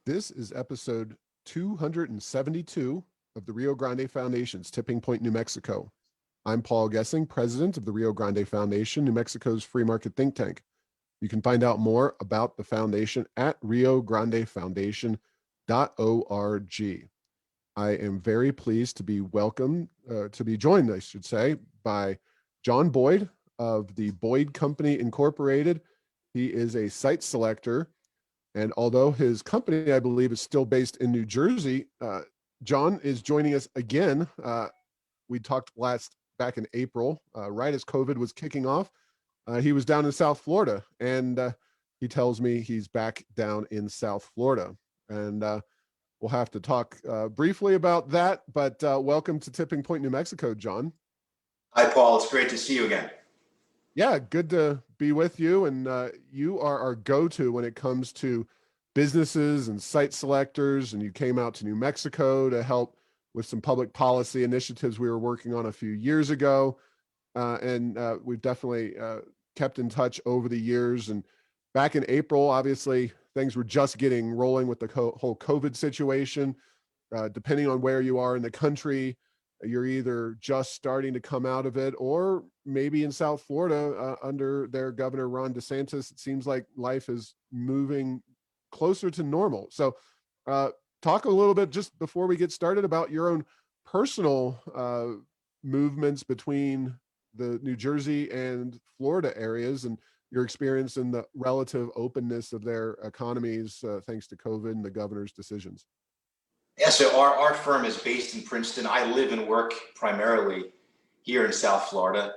This is episode 272 of the Rio Grande Foundation's Tipping Point, New Mexico. I'm Paul Gessing, president of the Rio Grande Foundation, New Mexico's free market think tank. You can find out more about the foundation at riograndefoundation.org. I am very pleased to be joined, I should say, by John Boyd of the Boyd Company Incorporated. He is a site selector, and although his company, I believe, is still based in New Jersey, John is joining us again. We talked back in April, right as COVID was kicking off. He was down in South Florida, and he tells me he's back down in South Florida. And we'll have to talk briefly about that, but welcome to Tipping Point, New Mexico, John. Hi, Paul. It's great to see you again. Yeah, good to be with you. And you are our go-to when it comes to businesses and site selectors. And you came out to New Mexico to help with some public policy initiatives we were working on a few years ago. And we've definitely kept in touch over the years. And back in April, obviously, things were just getting rolling with the whole COVID situation. Depending on where you are in the country, you're either just starting to come out of it, or maybe in South Florida under their governor, Ron DeSantis, it seems like life is moving closer to normal. So talk a little bit just before we get started about your own personal movements between the New Jersey and Florida areas and your experience in the relative openness of their economies thanks to COVID and the governor's decisions. Yeah, so our firm is based in Princeton. I live and work primarily here in South Florida,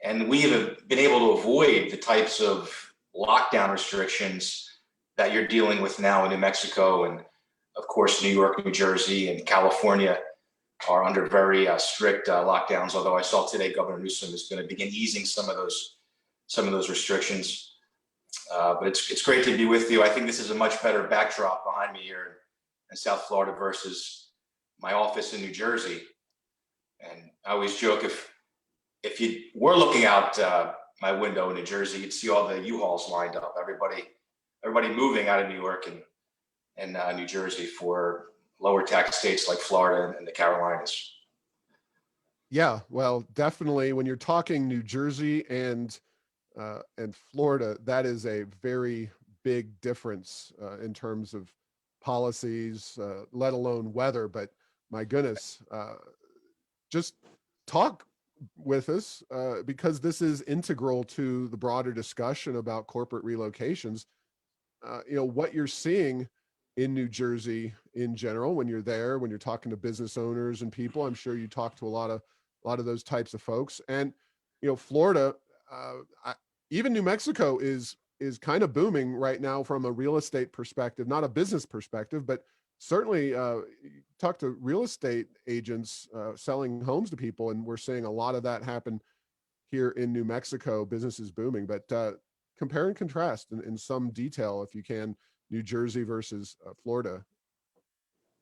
and we have been able to avoid the types of lockdown restrictions that you're dealing with now in New Mexico, and of course, New York, New Jersey, and California are under very strict lockdowns. Although I saw today Governor Newsom is going to begin easing some of those restrictions. But it's great to be with you. I think this is a much better backdrop behind me here in South Florida versus my office in New Jersey. And I always joke, if you were looking out my window in New Jersey, you'd see all the U-Hauls lined up. Everybody moving out of New York and New Jersey for lower tax states like Florida and the Carolinas. Yeah, well, definitely when you're talking New Jersey and Florida, that is a very big difference in terms of policies, let alone weather. But my goodness, just talk with us because this is integral to the broader discussion about corporate relocations. What you're seeing in New Jersey in general when you're there, when you're talking to business owners and people. I'm sure you talk to a lot of those types of folks. And Florida, even New Mexico is kind of booming right now from a real estate perspective, not a business perspective, but certainly talk to real estate agents selling homes to people, and we're seeing a lot of that happen here in New Mexico. Business is booming, but compare and contrast in some detail, if you can, New Jersey versus Florida.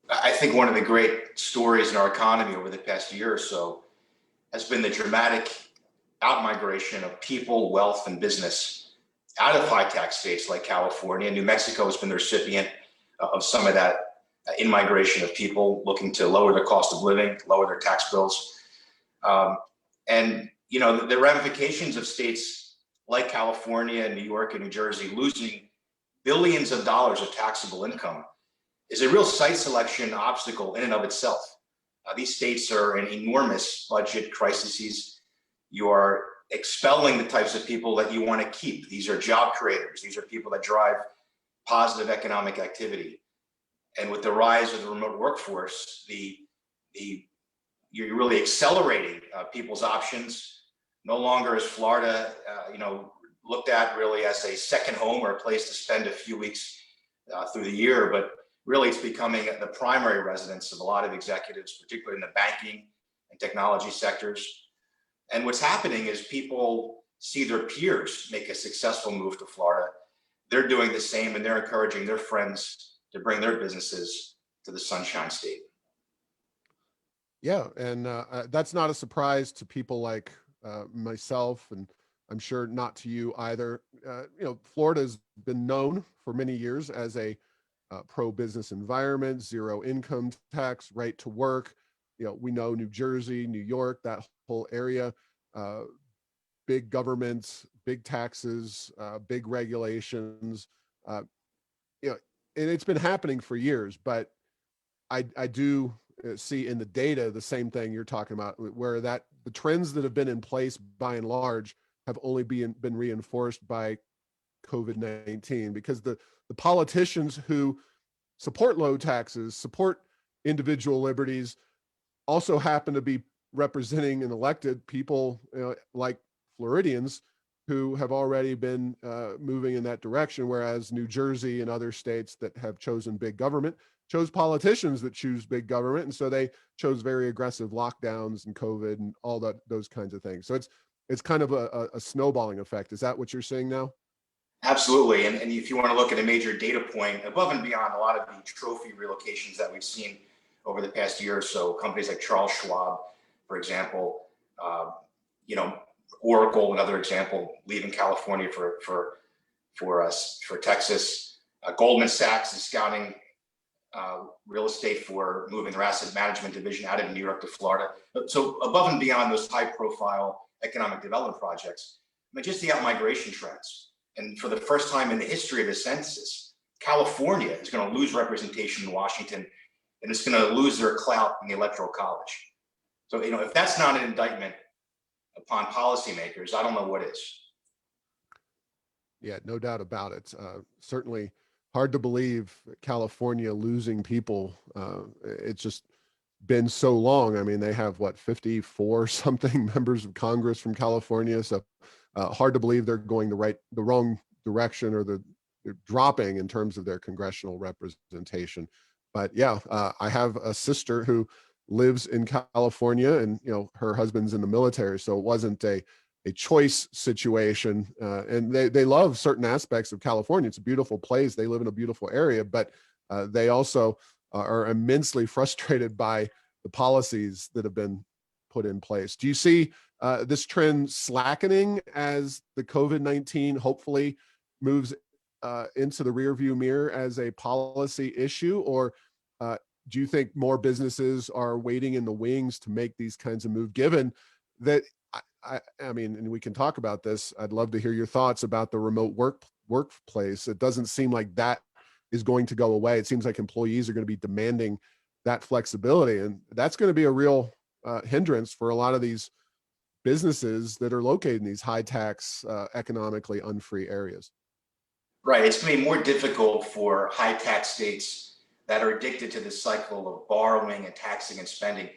I think one of the great stories in our economy over the past year or so has been the dramatic outmigration of people, wealth, and business out of high tax states like California. New Mexico has been the recipient of some of that in-migration of people looking to lower their cost of living, lower their tax bills. And the ramifications of states like California and New York and New Jersey losing billions of dollars of taxable income is a real site selection obstacle in and of itself. These states are in enormous budget crises. You are expelling the types of people that you want to keep. These are job creators. These are people that drive positive economic activity. And with the rise of the remote workforce, you're really accelerating people's options. No longer is Florida, looked at really as a second home or a place to spend a few weeks through the year, but really it's becoming the primary residence of a lot of executives, particularly in the banking and technology sectors. And what's happening is people see their peers make a successful move to Florida. They're doing the same, and they're encouraging their friends to bring their businesses to the Sunshine State. Yeah, and that's not a surprise to people like myself, and I'm sure not to you either. Florida's been known for many years as a pro-business environment, zero income tax, right to work. We know New Jersey, New York, that whole area, uh, big government, big taxes, big regulations. Uh, you know, and it's been happening for years, but I do see in the data the same thing you're talking about, where that the trends that have been in place by and large have only been reinforced by COVID-19, because the politicians who support low taxes, support individual liberties, also happen to be representing and elected people, like Floridians, who have already been moving in that direction, whereas New Jersey and other states that have chosen big government chose politicians that choose big government, and so they chose very aggressive lockdowns and COVID and all those kinds of things. So it's kind of a snowballing effect. Is that what you're seeing now? Absolutely. And if you want to look at a major data point above and beyond a lot of the trophy relocations that we've seen over the past year or so, companies like Charles Schwab, for example, uh, you know, Oracle, another example, leaving California for Texas. Goldman Sachs is scouting real estate for moving their asset management division out of New York to Florida. So above and beyond those high profile economic development projects, I mean, just the out-migration trends. And for the first time in the history of the census, California is going to lose representation in Washington, and it's going to lose their clout in the Electoral College. So, if that's not an indictment upon policymakers, I don't know what is. Yeah, no doubt about it. Certainly hard to believe California losing people. It's just been so long. I mean, they have what, 54 something members of Congress from California. So hard to believe they're going the wrong direction, or they're dropping in terms of their congressional representation. But yeah, I have a sister who lives in California, and her husband's in the military, so it wasn't a choice situation. And they love certain aspects of California. It's a beautiful place. They live in a beautiful area, but they also are immensely frustrated by the policies that have been put in place. Do you see this trend slackening as the COVID-19 hopefully moves into the rearview mirror as a policy issue? Or do you think more businesses are waiting in the wings to make these kinds of moves, given that I mean, and we can talk about this. I'd love to hear your thoughts about the remote workplace. It doesn't seem like that is going to go away. It seems like employees are going to be demanding that flexibility, and that's going to be a real hindrance for a lot of these businesses that are located in these high tax, economically unfree areas. Right. It's going to be more difficult for high tax states that are addicted to this cycle of borrowing and taxing and spending.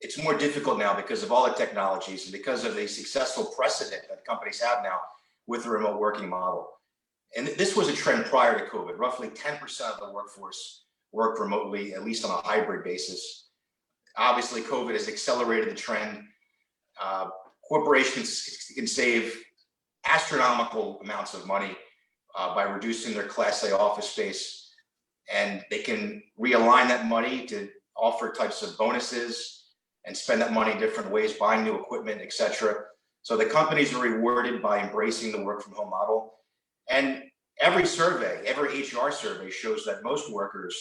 It's more difficult now because of all the technologies and because of the successful precedent that companies have now with the remote working model. And this was a trend prior to COVID. Roughly 10% of the workforce worked remotely, at least on a hybrid basis. Obviously, COVID has accelerated the trend. Uh, Corporations can save astronomical amounts of money by reducing their Class A office space, and they can realign that money to offer types of bonuses and spend that money in different ways, buying new equipment, et cetera. So the companies are rewarded by embracing the work from home model. And every survey, every HR survey shows that most workers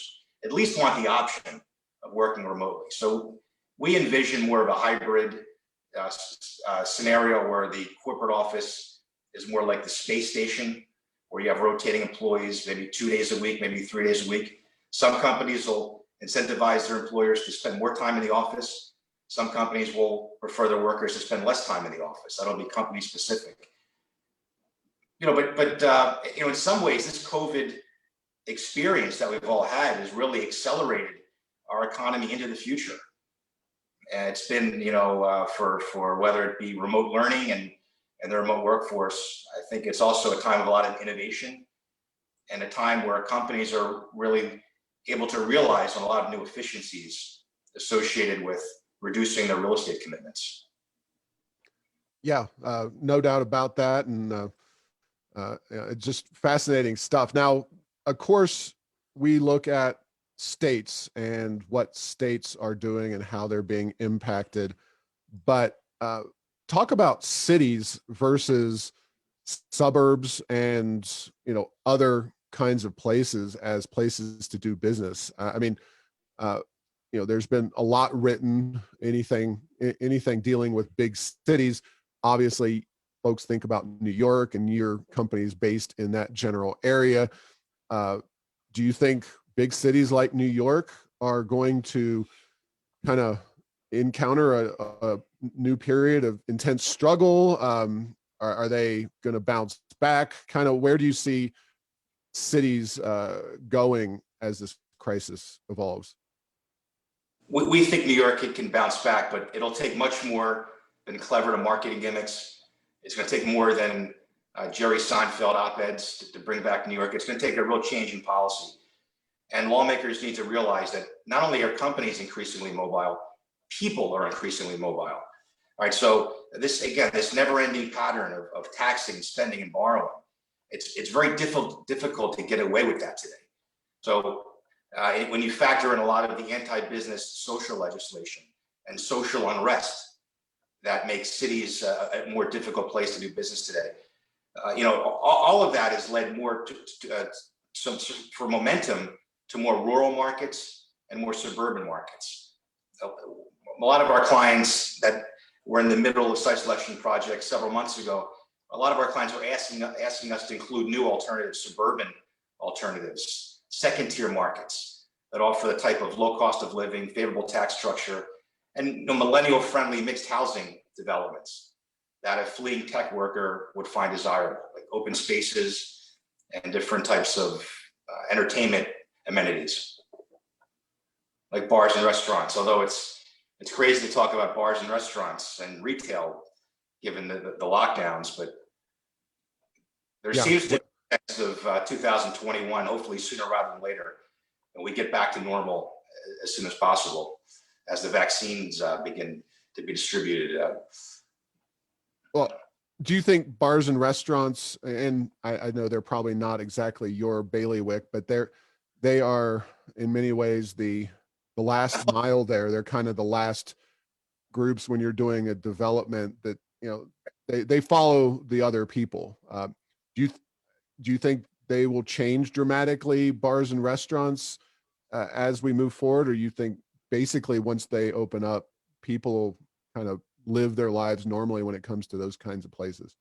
at least want the option of working remotely. So we envision more of a hybrid scenario where the corporate office is more like the space station, where you have rotating employees, maybe 2 days a week, maybe 3 days a week. Some companies will incentivize their employers to spend more time in the office. Some companies will prefer their workers to spend less time in the office. That'll be company specific. In some ways, this COVID experience that we've all had has really accelerated our economy into the future. And it's been, for whether it be remote learning and the remote workforce, I think it's also a time of a lot of innovation and a time where companies are really able to realize on a lot of new efficiencies associated with reducing their real estate commitments. Yeah, no doubt about that. And just fascinating stuff. Now, of course, we look at states and what states are doing and how they're being impacted, but talk about cities versus suburbs and other kinds of places as places to do business. I mean, uh, there's been a lot written, anything dealing with big cities. Obviously, folks think about New York, and your company's based in that general area. Uh, do you think big cities like New York are going to kind of encounter a new period of intense struggle? Are they going to bounce back? Kind of, where do you see cities going as this crisis evolves? We think New York can bounce back, but it'll take much more than clever to marketing gimmicks. It's going to take more than Jerry Seinfeld op-eds to bring back New York. It's going to take a real change in policy. And lawmakers need to realize that not only are companies increasingly mobile, people are increasingly mobile. All right, so this never-ending pattern of taxing, spending, and borrowing, it's very difficult to get away with that today. So when you factor in a lot of the anti-business social legislation and social unrest that makes cities a more difficult place to do business today, all of that has led more for momentum to more rural markets and more suburban markets. A lot of our clients that were in the middle of site selection projects several months ago, a lot of our clients were asking us to include new alternatives, suburban alternatives, second-tier markets that offer the type of low cost of living, favorable tax structure, and millennial-friendly mixed housing developments that a fleeing tech worker would find desirable, like open spaces and different types of entertainment amenities, like bars and restaurants. Although it's crazy to talk about bars and restaurants and retail given the lockdowns, but there Yeah. seems to be a sense of 2021, hopefully sooner rather than later, and we get back to normal as soon as possible as the vaccines begin to be distributed. Well, do you think bars and restaurants, and I know they're probably not exactly your bailiwick, but they are in many ways the last mile there. They're kind of the last groups when you're doing a development that, they follow the other people. Do you do you think they will change dramatically, bars and restaurants, as we move forward, or you think basically once they open up, people kind of live their lives normally when it comes to those kinds of places?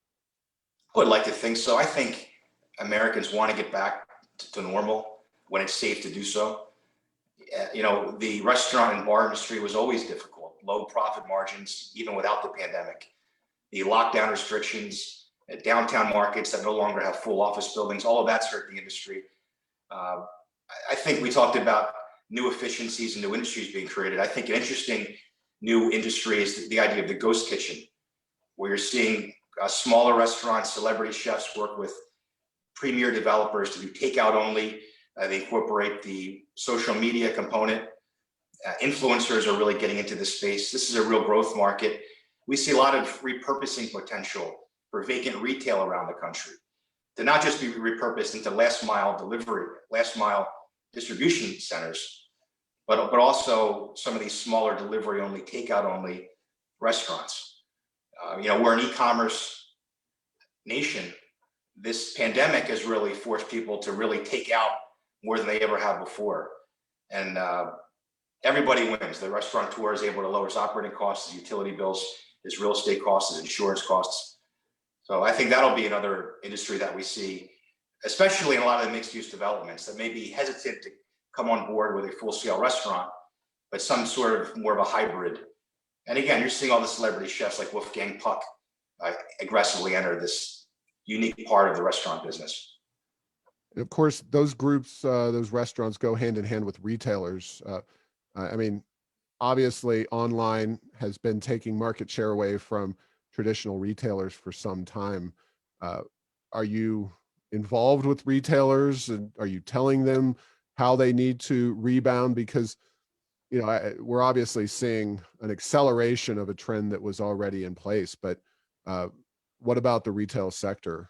I would like to think so. I think Americans want to get back to normal when it's safe to do so. The restaurant and bar industry was always difficult, low profit margins, even without the pandemic. The lockdown restrictions, downtown markets that no longer have full office buildings, all of that's hurt the industry. Uh, I think we talked about new efficiencies and new industries being created. I think an interesting new industry is the idea of the ghost kitchen, where you're seeing smaller restaurants, celebrity chefs work with premier developers to do takeout only. They incorporate the social media component. Influencers are really getting into this space. This is a real growth market. We see a lot of repurposing potential for vacant retail around the country to not just be repurposed into last mile delivery, last mile distribution centers, but also some of these smaller delivery only, takeout only restaurants. We're an e-commerce nation. This pandemic has really forced people to really take out more than they ever have before. And everybody wins. The restaurateur is able to lower his operating costs, his utility bills, his real estate costs, his insurance costs. So I think that'll be another industry that we see, especially in a lot of the mixed use developments that may be hesitant to come on board with a full scale restaurant, but some sort of more of a hybrid. And again, you're seeing all the celebrity chefs like Wolfgang Puck aggressively enter this unique part of the restaurant business. And of course, those groups, those restaurants go hand in hand with retailers. I mean, obviously, online has been taking market share away from traditional retailers for some time. Uh, are you involved with retailers, and are you telling them how they need to rebound? Because we're obviously seeing an acceleration of a trend that was already in place. But uh, what about the retail sector?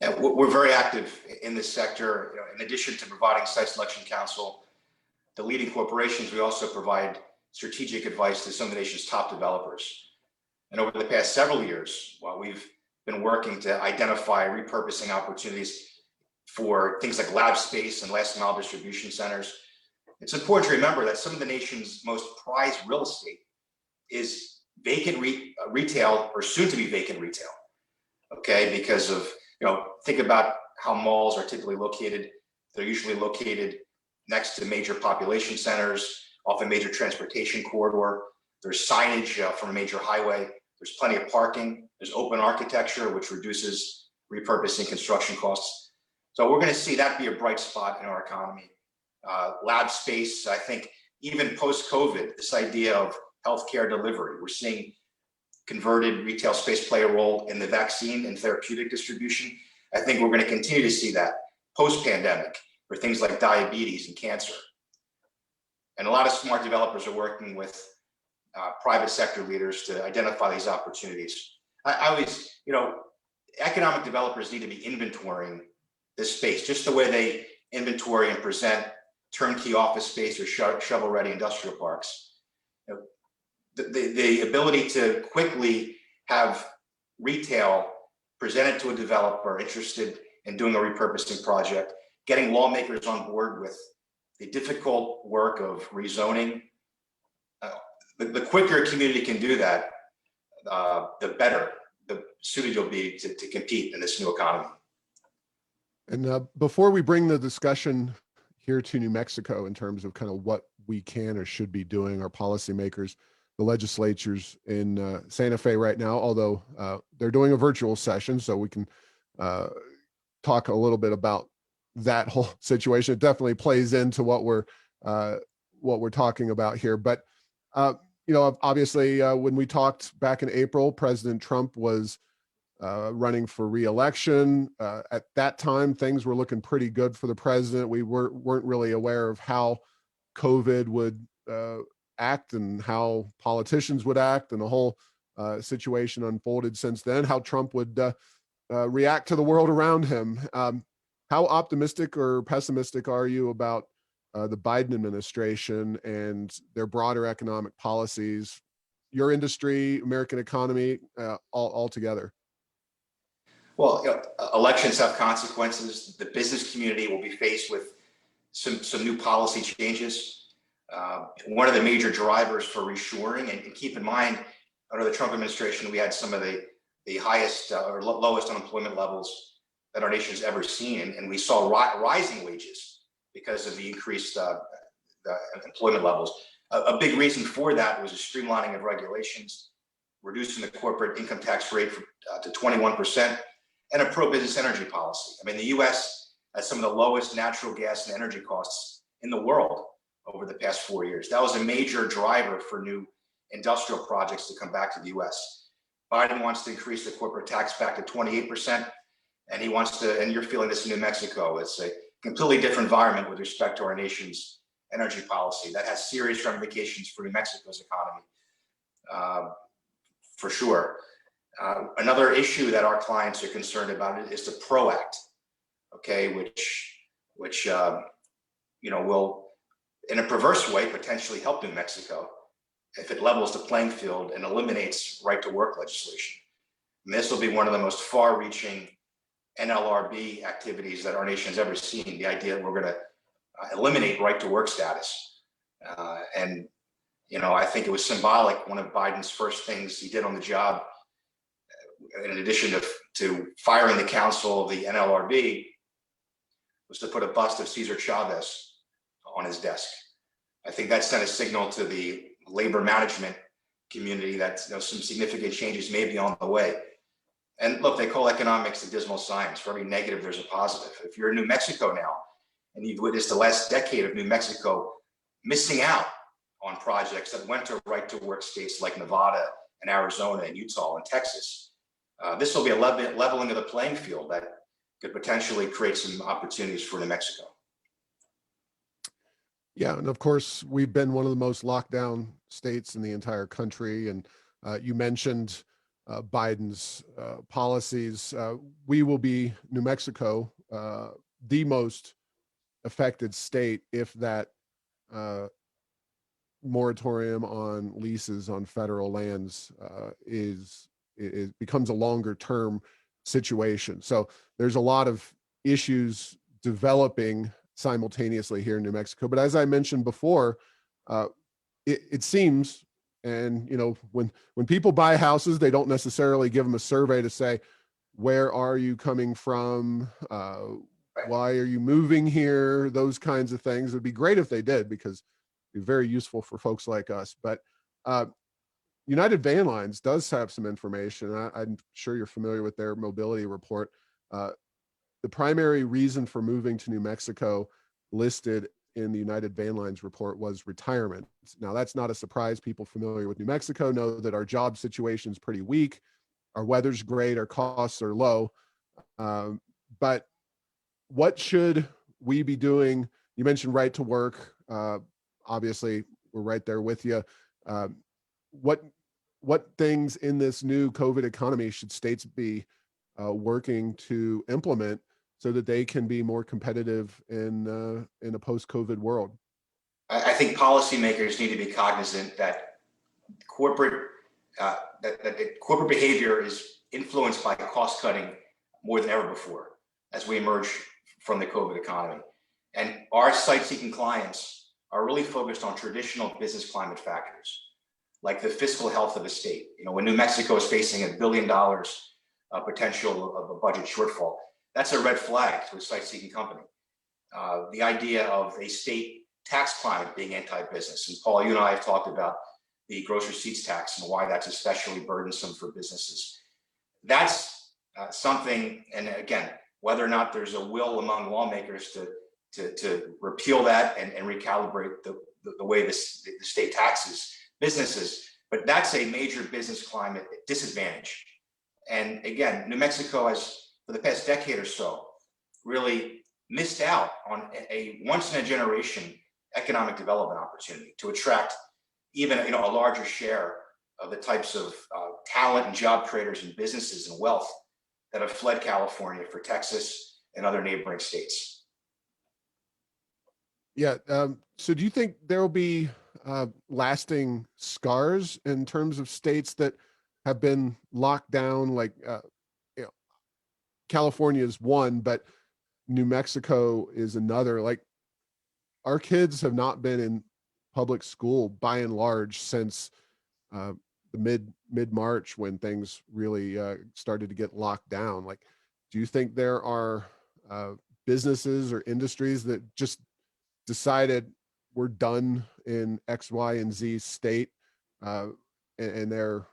Yeah, we're very active in this sector. In addition to providing site selection counsel, the leading corporations, we also provide strategic advice to some of the nation's top developers. And over the past several years, while we've been working to identify repurposing opportunities, for things like lab space and last mile distribution centers. It's important to remember that some of the nation's most prized real estate is vacant retail or soon to be vacant retail. Okay, because of, think about how malls are typically located. They're usually located next to major population centers, off a major transportation corridor. There's signage from a major highway. There's plenty of parking. There's open architecture, which reduces repurposing construction costs. So we're going to see that be a bright spot in our economy. Lab space, I think, even post-COVID, this idea of healthcare delivery, we're seeing converted retail space play a role in the vaccine and therapeutic distribution. I think we're going to continue to see that post-pandemic for things like diabetes and cancer. And a lot of smart developers are working with private sector leaders to identify these opportunities. I always, economic developers need to be inventorying this space, just the way they inventory and present turnkey office space or shovel-ready industrial parks. The ability to quickly have retail presented to a developer interested in doing a repurposing project, getting lawmakers on board with the difficult work of rezoning. The quicker a community can do that, the better, the suited you'll be to compete in this new economy. And before we bring the discussion here to New Mexico in terms of kind of what we can or should be doing, our policymakers, the legislatures in Santa Fe right now, although they're doing a virtual session, so we can talk a little bit about that whole situation. It definitely plays into what we're talking about here. But obviously, when we talked back in April, President Trump was running for re-election. At that time, things were looking pretty good for the president. We weren't really aware of how COVID would act and how politicians would act, and the whole situation unfolded since then, how Trump would react to the world around him. How optimistic or pessimistic are you about the Biden administration and their broader economic policies, your industry, American economy, all together? Well, elections have consequences. The business community will be faced with some new policy changes. One of the major drivers for reshoring, and keep in mind, under the Trump administration, we had some of the highest or lowest unemployment levels that our nation has ever seen, and we saw rising wages because of the increased employment levels. A big reason for that was a streamlining of regulations, reducing the corporate income tax rate to 21%, and a pro-business energy policy. I mean, the U.S. has some of the lowest natural gas and energy costs in the world over the past 4 years. That was a major driver for new industrial projects to come back to the U.S. Biden wants to increase the corporate tax back to 28%, and he wants to, and you're feeling this in New Mexico. It's a completely different environment with respect to our nation's energy policy that has serious ramifications for New Mexico's economy, for sure. Another issue that our clients are concerned about is the PRO Act, okay, which will, in a perverse way, potentially help New Mexico if it levels the playing field and eliminates right-to-work legislation. And this will be one of the most far-reaching NLRB activities that our nation has ever seen. The idea that we're going to eliminate right-to-work status, and I think it was symbolic. One of Biden's first things he did on the job, in addition to firing the council of the NLRB, was to put a bust of Cesar Chavez on his desk. I think that sent a signal to the labor management community that some significant changes may be on the way. And look, they call economics the dismal science. For every negative, there's a positive. If you're in New Mexico now, and you've witnessed the last decade of New Mexico missing out on projects that went to right-to-work states like Nevada and Arizona and Utah and Texas, this will be a leveling of the playing field that could potentially create some opportunities for New Mexico. Yeah, and of course, we've been one of the most locked down states in the entire country. And you mentioned Biden's policies. We will be, New Mexico, the most affected state if that moratorium on leases on federal lands it becomes a longer term situation. So there's a lot of issues developing simultaneously here in New Mexico. But as I mentioned before, uh, it seems, and when people buy houses, they don't necessarily give them a survey to say, where are you coming from? Why are you moving here? Those kinds of things. It'd be great if they did, because it'd be very useful for folks like us. But uh, United Van Lines does have some information. I'm sure you're familiar with their mobility report. Uh, the primary reason for moving to New Mexico listed in the United Van Lines report was retirement. Now, that's not a surprise. People familiar with New Mexico know that our job situation is pretty weak. Our weather's great. Our costs are low. But what should we be doing? You mentioned right to work. Obviously, we're right there with you. Um, what what things in this new COVID economy should states be working to implement so that they can be more competitive in a post-COVID world? I think policymakers need to be cognizant that corporate that corporate behavior is influenced by cost cutting more than ever before as we emerge from the COVID economy. And our site-seeking clients are really focused on traditional business climate factors, like the fiscal health of the state. When New Mexico is facing $1 billion potential of a budget shortfall, that's a red flag to a site-seeking company. The idea of a state tax climate being anti-business. And Paul, you and I have talked about the gross receipts tax and why that's especially burdensome for businesses. That's something, and again, whether or not there's a will among lawmakers to repeal that and recalibrate the way the state taxes businesses, but that's a major business climate disadvantage. And again, New Mexico has, for the past decade or so, really missed out on a once in a generation economic development opportunity to attract even a larger share of the types of talent and job creators and businesses and wealth that have fled California for Texas and other neighboring states. Yeah. So do you think there will be lasting scars in terms of states that have been locked down? Like, California is one, but New Mexico is another. Like, our kids have not been in public school by and large since uh, the mid March, when things really started to get locked down. Like, do you think there are businesses or industries that just decided we're done in X, Y, and Z state, uh, and they're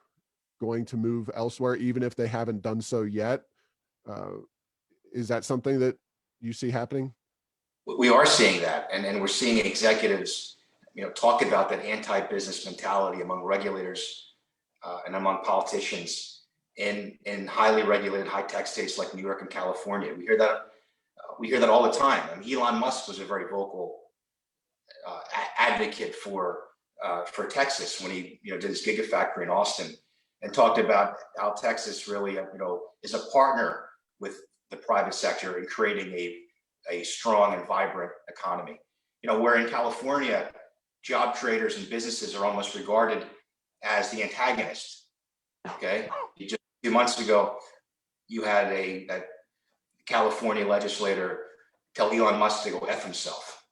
going to move elsewhere, even if they haven't done so yet? Uh, is that something that you see happening? We are seeing that, and we're seeing executives, talk about that anti-business mentality among regulators and among politicians in highly regulated, high-tech states like New York and California. We hear that. We hear that all the time. I mean, Elon Musk was a very vocal advocate for Texas when he did his gigafactory in Austin, and talked about how Texas really is a partner with the private sector in creating a strong and vibrant economy. Where in California, job creators and businesses are almost regarded as the antagonist. Okay, just a few months ago, you had a California legislator tell Elon Musk to go F himself.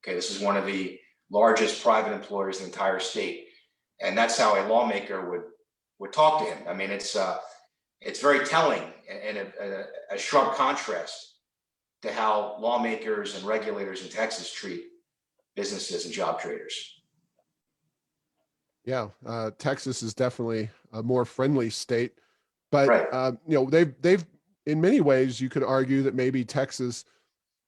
Okay, this is one of the largest private employers in the entire state, and that's how a lawmaker would talk to him. I mean, it's very telling and a sharp contrast to how lawmakers and regulators in Texas treat businesses and job creators. Yeah, Texas is definitely a more friendly state, but Right. They've in many ways, you could argue that maybe Texas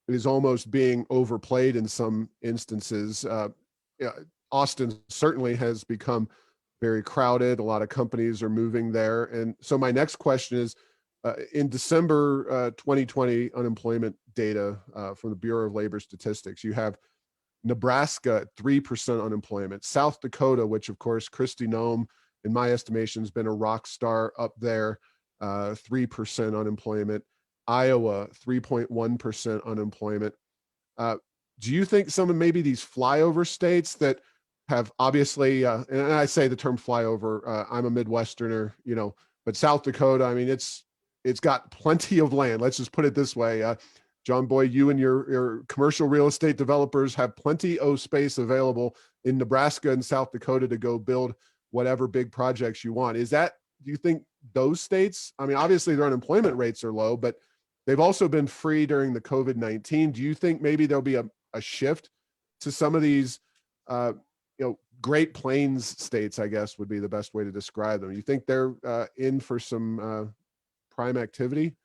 is almost being overplayed in some instances. Yeah, Austin certainly has become very crowded. A lot of companies are moving there. And so my next question is, in December 2020 unemployment data from the Bureau of Labor Statistics, you have Nebraska at 3% unemployment, South Dakota, which of course Kristi Noem, in my estimation, has been a rock star up there, 3% unemployment, Iowa 3.1% unemployment. Uh, do you think some of maybe these flyover states that have obviously, and I say the term flyover, I'm a Midwesterner, but South Dakota, I mean, it's it's got plenty of land. Let's just put it this way. John Boy, you and your commercial real estate developers have plenty of space available in Nebraska and South Dakota to go build whatever big projects you want. Is that, do you think those states, I mean, obviously their unemployment rates are low, but they've also been free during the COVID-19. Do you think maybe there'll be a shift to some of these, Great Plains states, I guess would be the best way to describe them? You think they're in for some prime activity?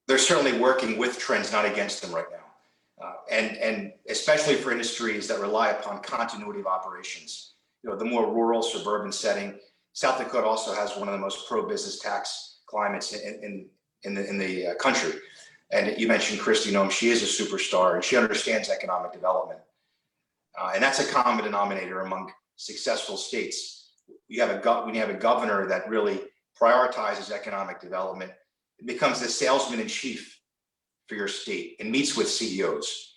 They're certainly working with trends, not against them right now. And especially for industries that rely upon continuity of operations. The more rural suburban setting. South Dakota also has one of the most pro-business tax climates in the country. And you mentioned Kristi Noem. She is a superstar and she understands economic development. And that's a common denominator among successful states. When you have a governor that really prioritizes economic development, it becomes the salesman in chief for your state and meets with CEOs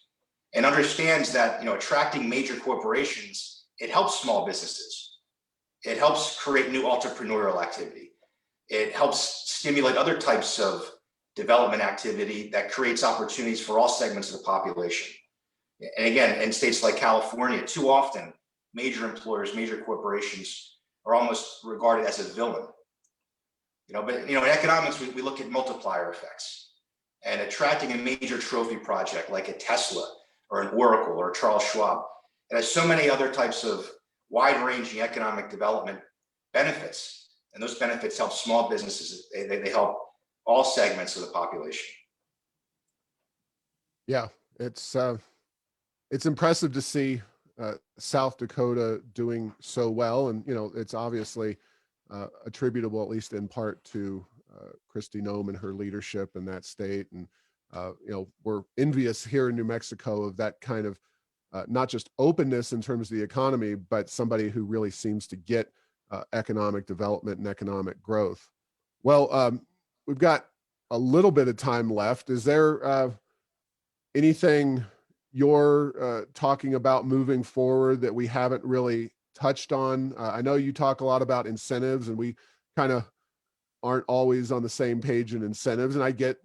and understands that attracting major corporations, it helps small businesses. It helps create new entrepreneurial activity. It helps stimulate other types of development activity that creates opportunities for all segments of the population. And again, in states like California, too often major employers, major corporations are almost regarded as a villain. But in economics, we look at multiplier effects, and attracting a major trophy project like a Tesla or an Oracle or a Charles Schwab, it has so many other types of wide-ranging economic development benefits, and those benefits help small businesses. They help all segments of the population. Yeah, it's impressive to see South Dakota doing so well, and it's obviously attributable, at least in part, to Kristi Noem and her leadership in that state. And we're envious here in New Mexico of that kind of not just openness in terms of the economy, but somebody who really seems to get economic development and economic growth. Well, we've got a little bit of time left. Is there anything you're talking about moving forward that we haven't really touched on? I know you talk a lot about incentives, and we kind of aren't always on the same page in incentives. And I get,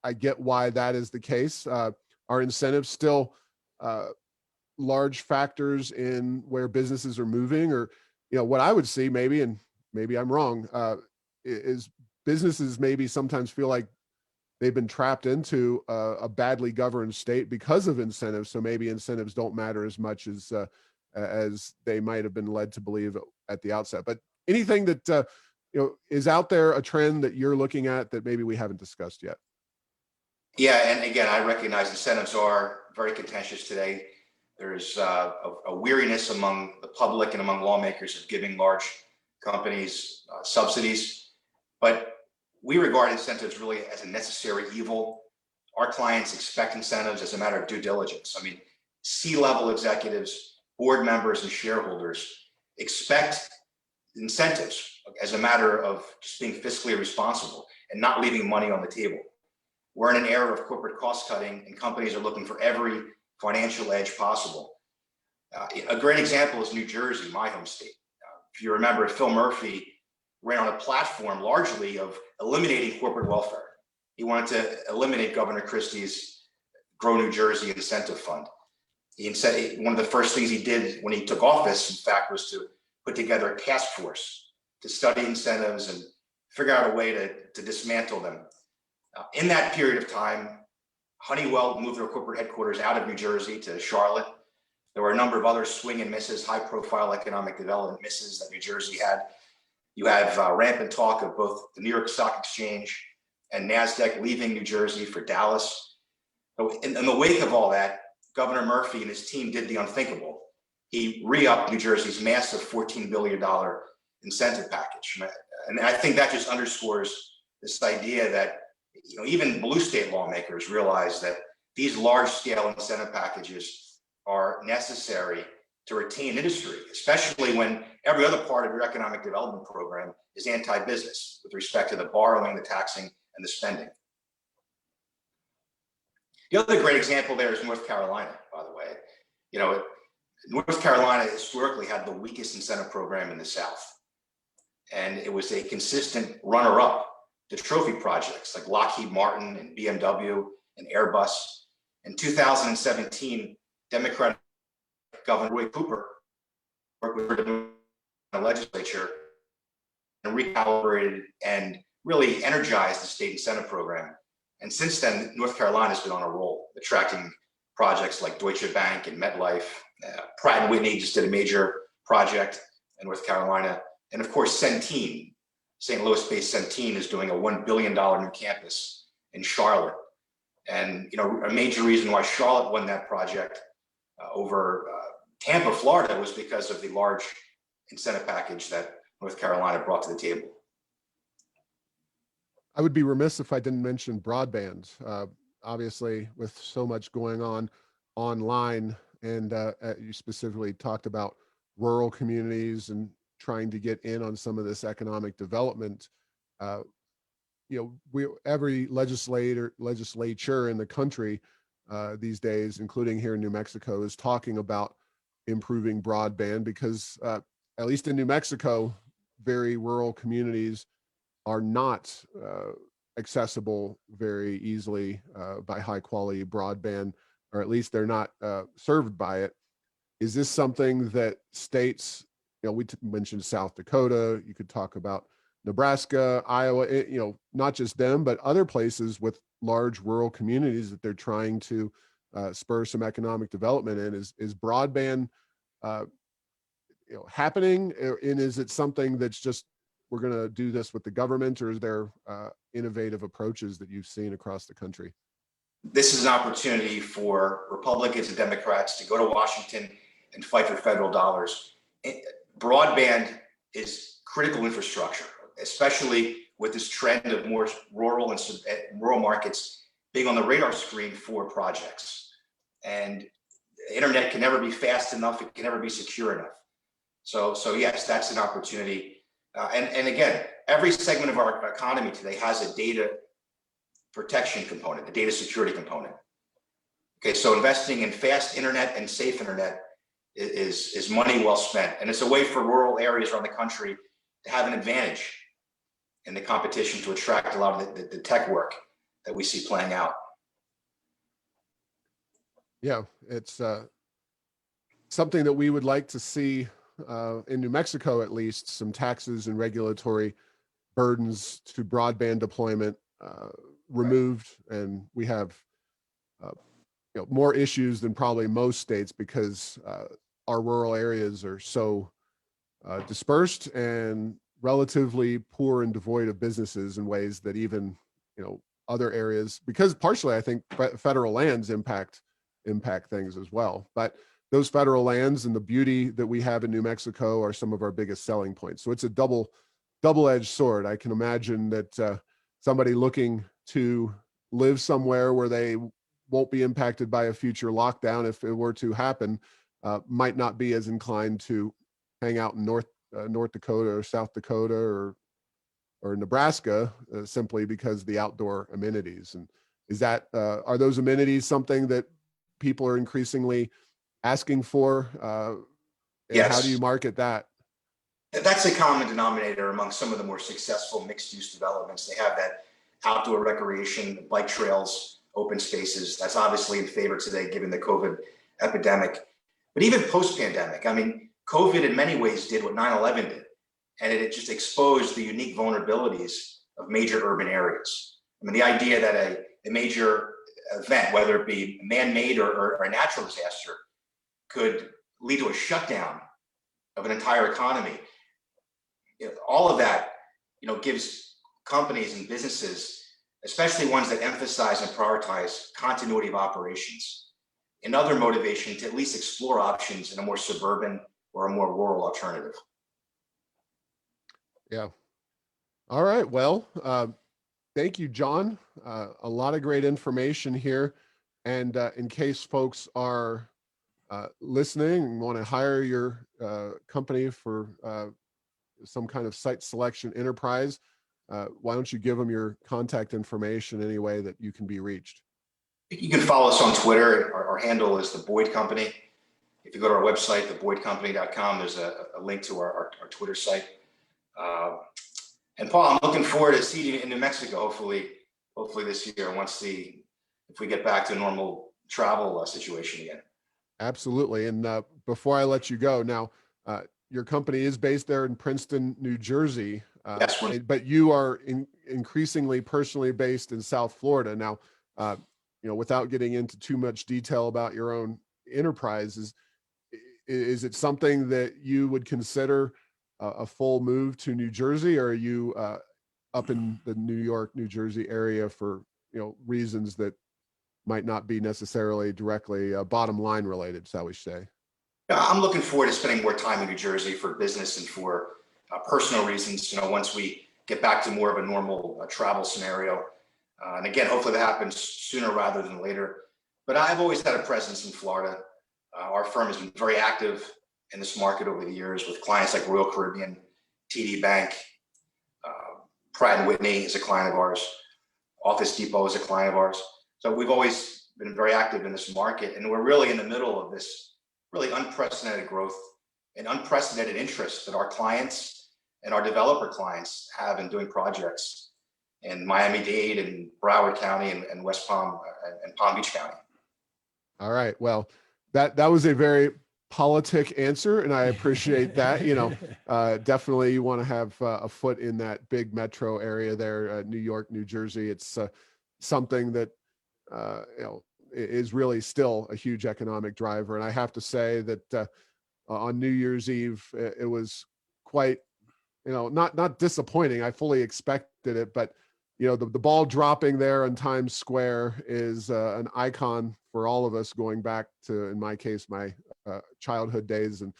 I get why that is the case. Are incentives still large factors in where businesses are moving? Or, what I would see maybe, and maybe I'm wrong, is businesses maybe sometimes feel like they've been trapped into a badly governed state because of incentives. So maybe incentives don't matter as much as they might have been led to believe at the outset. But anything that is out there, a trend that you're looking at that maybe we haven't discussed yet? Yeah, and again, I recognize incentives are very contentious today. There's a weariness among the public and among lawmakers of giving large companies subsidies, but we regard incentives really as a necessary evil. Our clients expect incentives as a matter of due diligence. I mean, C-level executives, board members, and shareholders expect incentives as a matter of just being fiscally responsible and not leaving money on the table. We're in an era of corporate cost cutting, and companies are looking for every financial edge possible. A great example is New Jersey, my home state. If you remember, Phil Murphy ran on a platform largely of eliminating corporate welfare. He wanted to eliminate Governor Christie's Grow New Jersey Incentive Fund. One of the first things he did when he took office, in fact, was to put together a task force to study incentives and figure out a way to dismantle them. In that period of time, Honeywell moved their corporate headquarters out of New Jersey to Charlotte. There were a number of other swing and misses, high-profile economic development misses that New Jersey had. You have rampant talk of both the New York Stock Exchange and NASDAQ leaving New Jersey for Dallas. In the wake of all that, Governor Murphy and his team did the unthinkable. He re-upped New Jersey's massive $14 billion incentive package. And I think that just underscores this idea that even blue state lawmakers realize that these large-scale incentive packages are necessary to retain industry, especially when every other part of your economic development program is anti-business with respect to the borrowing, the taxing, and the spending. The other great example there is North Carolina, by the way. North Carolina historically had the weakest incentive program in the South, and it was a consistent runner-up the trophy projects like Lockheed Martin and BMW and Airbus. In 2017, Democratic Governor Roy Cooper worked with the legislature and recalibrated and really energized the state incentive program. And since then, North Carolina has been on a roll, attracting projects like Deutsche Bank and MetLife. Pratt & Whitney just did a major project in North Carolina. And of course, Centene, St. Louis-based Centene, is doing a $1 billion new campus in Charlotte. And a major reason why Charlotte won that project over Tampa, Florida, was because of the large incentive package that North Carolina brought to the table. I would be remiss if I didn't mention broadband. Obviously, with so much going on online, and you specifically talked about rural communities and trying to get in on some of this economic development. Every legislature in the country these days, including here in New Mexico, is talking about improving broadband because at least in New Mexico, very rural communities are not accessible very easily by high quality broadband, or at least they're not served by it. Is this something that states, we mentioned South Dakota, you could talk about Nebraska, Iowa, not just them, but other places with large rural communities that they're trying to spur some economic development in. Is broadband happening, and is it something that's just, we're going to do this with the government, or is there innovative approaches that you've seen across the country? This is an opportunity for Republicans and Democrats to go to Washington and fight for federal dollars. Broadband is critical infrastructure, especially with this trend of more rural and rural markets being on the radar screen for projects. And the internet can never be fast enough. It can never be secure enough. So yes, that's an opportunity. And again, every segment of our economy today has a data protection component, a data security component. Okay, so investing in fast internet and safe internet is money well spent. And it's a way for rural areas around the country to have an advantage in the competition to attract a lot of the tech work that we see playing out. Yeah, it's something that we would like to see in New Mexico, at least, some taxes and regulatory burdens to broadband deployment removed. And we have more issues than probably most states because our rural areas are so dispersed and relatively poor and devoid of businesses in ways that even other areas, because partially I think federal lands impact things as well. But those federal lands and the beauty that we have in New Mexico are some of our biggest selling points. So it's a double-edged sword. I can imagine that somebody looking to live somewhere where they won't be impacted by a future lockdown, if it were to happen, might not be as inclined to hang out in North Dakota or South Dakota or Nebraska simply because the outdoor amenities. And is that are those amenities something that people are increasingly asking for? And Yes. How do you market that? That's a common denominator among some of the more successful mixed-use developments. They have that outdoor recreation, bike trails, open spaces. That's obviously in favor today, given the COVID epidemic. But even post-pandemic, I mean, COVID in many ways did what 9/11 did, and it just exposed the unique vulnerabilities of major urban areas. I mean, the idea that a major event, whether it be man-made or a natural disaster, could lead to a shutdown of an entire economy. All of that, gives companies and businesses, especially ones that emphasize and prioritize continuity of operations, another motivation to at least explore options in a more suburban or a more rural alternative. Yeah. All right. Well, thank you, John. A lot of great information here. And in case folks are listening and want to hire your company for some kind of site selection enterprise, why don't you give them your contact information any way that you can be reached? You can follow us on Twitter. Our handle is The Boyd Company. If you go to our website, theboydcompany.com, there's a link to our Twitter site. And Paul, I'm looking forward to seeing you in New Mexico, hopefully this year, if we get back to a normal travel situation again. Absolutely. And before I let you go, now your company is based there in Princeton, New Jersey, Yes, but you are increasingly personally based in South Florida. Now, without getting into too much detail about your own enterprises, is it something that you would consider a full move to New Jersey, or are you up in the New York, New Jersey area for reasons that might not be necessarily directly bottom line related, shall we say? I'm looking forward to spending more time in New Jersey for business and for personal reasons. Once we get back to more of a normal travel scenario, and again, hopefully that happens sooner rather than later. But I've always had a presence in Florida. Our firm has been very active in this market over the years with clients like Royal Caribbean, TD Bank, Pratt and Whitney is a client of ours, Office Depot is a client of ours. So we've always been very active in this market, and we're really in the middle of this really unprecedented growth and unprecedented interest that our clients and our developer clients have in doing projects in Miami-Dade and Broward County and West Palm and Palm Beach County. All right. Well, that was a very politic answer, and I appreciate that. Definitely you want to have a foot in that big metro area there, New York, New Jersey. It's something that is really still a huge economic driver. And I have to say that on New Year's Eve, it was quite, not disappointing. I fully expected it, but the ball dropping there on Times Square is an icon for all of us, going back to, in my case, my childhood days, and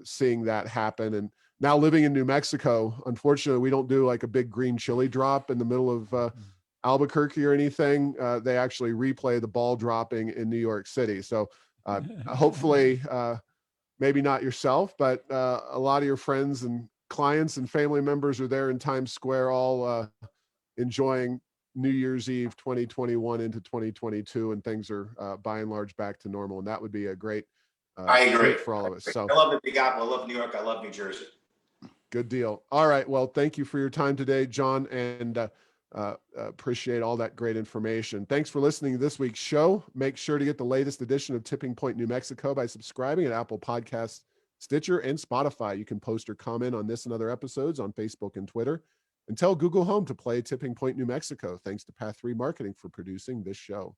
seeing that happen. And now living in New Mexico, unfortunately, we don't do like a big green chili drop in the middle of Albuquerque or anything. They actually replay the ball dropping in New York City. So hopefully, maybe not yourself, but a lot of your friends and clients and family members are there in Times Square, all enjoying New Year's Eve 2021 into 2022, and things are by and large back to normal. And that would be a great I agree. treat for all of us. So I love the Big Apple. I love New York. I love New Jersey. good deal. All right. Well, thank you for your time today, John, and appreciate all that great information. Thanks for listening to this week's show. Make sure to get the latest edition of Tipping Point New Mexico by subscribing at Apple Podcasts, Stitcher, and Spotify. You can post or comment on this and other episodes on Facebook and Twitter, and tell Google Home to play Tipping Point New Mexico. Thanks to Path 3 Marketing for producing this show.